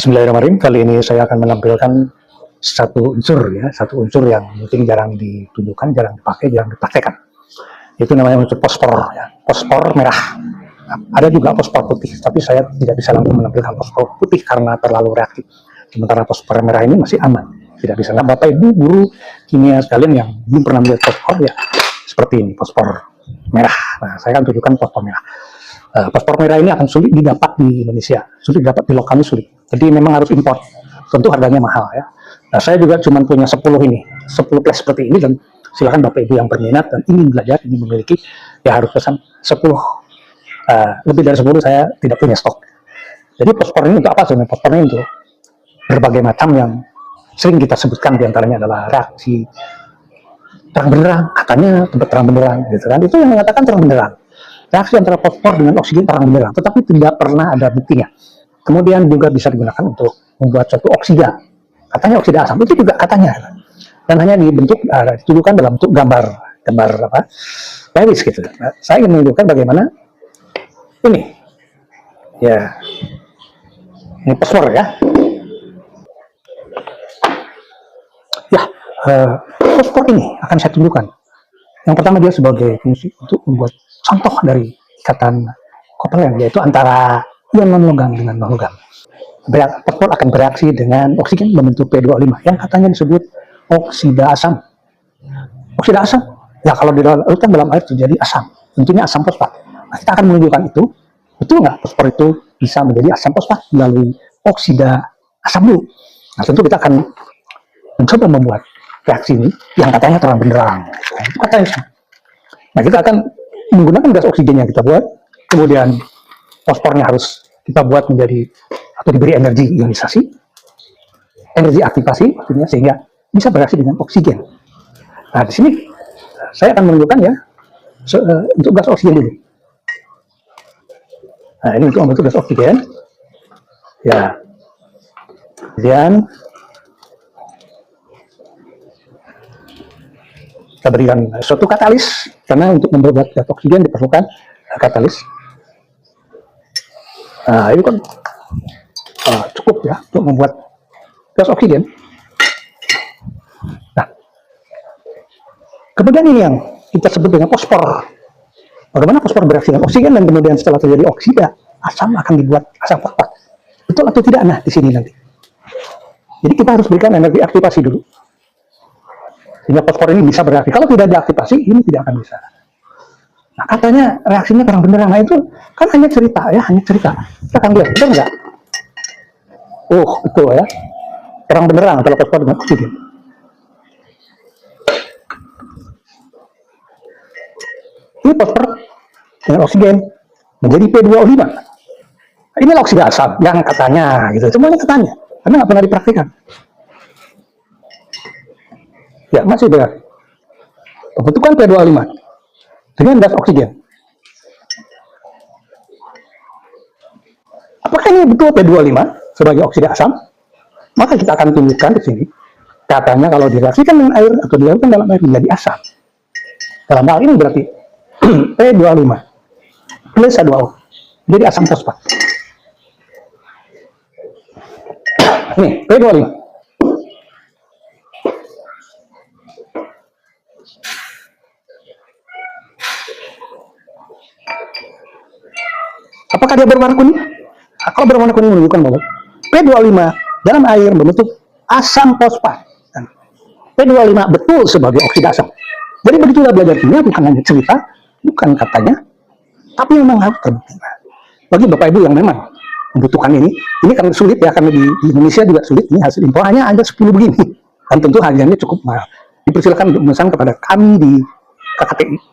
Bismillahirrahmanirrahim. Kali ini saya akan menampilkan satu unsur yang mungkin jarang ditunjukkan, jarang dipakai, jarang dipraktekkan. Itu namanya unsur fosfor, ya. Fosfor merah. Nah, ada juga fosfor putih, tapi saya tidak bisa langsung menampilkan fosfor putih karena terlalu reaktif. Sementara fosfor merah ini masih aman, tidak bisa. Nah, Bapak Ibu guru kimia sekalian yang belum pernah melihat fosfor, ya seperti ini fosfor merah. Nah, saya akan tunjukkan fosfor merah. Fosfor merah ini akan sulit didapat di Indonesia, sulit didapat di lokalnya sulit. Jadi memang harus impor. Tentu harganya mahal ya. Nah, saya juga cuma punya 10 flash seperti ini, dan silakan Bapak Ibu yang berminat dan ingin belajar, ingin memiliki, ya harus pesan 10. Lebih dari 10 saya tidak punya stok. Jadi fosfor ini untuk apa sebenarnya? Fosfor ini untuk berbagai macam yang sering kita sebutkan, diantaranya adalah reaksi terang benderang, katanya tempat terang benderang, gitu kan? Itu yang mengatakan terang benderang. Reaksi antara fosfor dengan oksigen terang benderang, tetapi tidak pernah ada buktinya. Kemudian juga bisa digunakan untuk membuat suatu oksida, katanya oksida asam, itu juga katanya, dan hanya ditujukan dalam bentuk gambar apa, Lewis gitu. Nah, saya ingin menunjukkan bagaimana ini, ya, ini fosfor ya, fosfor ini akan saya tunjukkan. Yang pertama, dia sebagai fungsi untuk membuat contoh dari ikatan kovalen, yaitu antara ion non-logam dengan non-logam. Fosfor akan bereaksi dengan oksigen membentuk P2O5 yang katanya disebut oksida asam. Oksida asam, ya kalau dilarutkan dalam air terjadi asam, tentunya asam fosfat. Nah, kita akan menunjukkan itu, betul nggak fosfor itu bisa menjadi asam fosfat melalui oksida asam dulu. Nah, tentu kita akan mencoba membuat reaksi ini yang katanya terang benderang. Nah, itu katanya. Nah, kita akan menggunakan gas oksigen yang kita buat, kemudian fosfornya harus kita buat menjadi atau diberi energi ionisasi, energi aktivasi maksudnya, sehingga bisa bereaksi dengan oksigen. Nah, di sini saya akan menunjukkan ya untuk gas oksigen dulu. Nah, ini untuk membentuk gas oksigen. Ya. Kemudian kita berikan suatu katalis, karena untuk membuat gas oksigen diperlukan katalis. Nah, ini kan cukup ya untuk membuat gas oksigen. Nah, kemudian ini yang kita sebut dengan fosfor. Bagaimana fosfor bereaksi dengan oksigen, dan kemudian setelah terjadi oksida asam akan dibuat asam fosfat. Betul atau tidak? Nah, di sini nanti. Jadi kita harus berikan energi aktivasi dulu, sehingga fosfor ini bisa bereaksi. Kalau tidak diaktifasi, ini tidak akan bisa. Nah, katanya reaksinya terang benderang. Nah, itu kan hanya cerita ya, hanya cerita. Kita akan lihat, benar nggak? Betul ya. Terang benderang kalau fosfor dengan oksigen. Ini fosfor dengan oksigen menjadi P2O5. Nah, inilah oksida asam yang katanya, gitu. Semuanya katanya, karena nggak pernah dipraktikkan. Ya, masih benar. Pembentukan P2O5 dengan gas oksigen. Apakah ini betul P2O5 sebagai oksida asam? Maka kita akan tunjukkan di sini. Katanya kalau direaksikan dengan air atau dilarutkan dalam air menjadi asam. Dalam hal ini berarti P2O5 plus H2O jadi asam fosfat. Ini P2O5. Apakah dia berwarna kuning? Kalau berwarna kuning menunjukkan bahwa P2O5 dalam air membentuk asam fosfat. P2O5 betul sebagai oksida asam. Jadi begitulah belajar kimia, bukan hanya cerita, bukan katanya, tapi memang harus terbukti. Bagi Bapak Ibu yang memang membutuhkan ini kan sulit ya, karena di Indonesia juga sulit. Ini hasil impor hanya ada 10 begini, dan tentu harganya cukup mahal. Dipersilakan untuk memesan kepada kami di KKTI.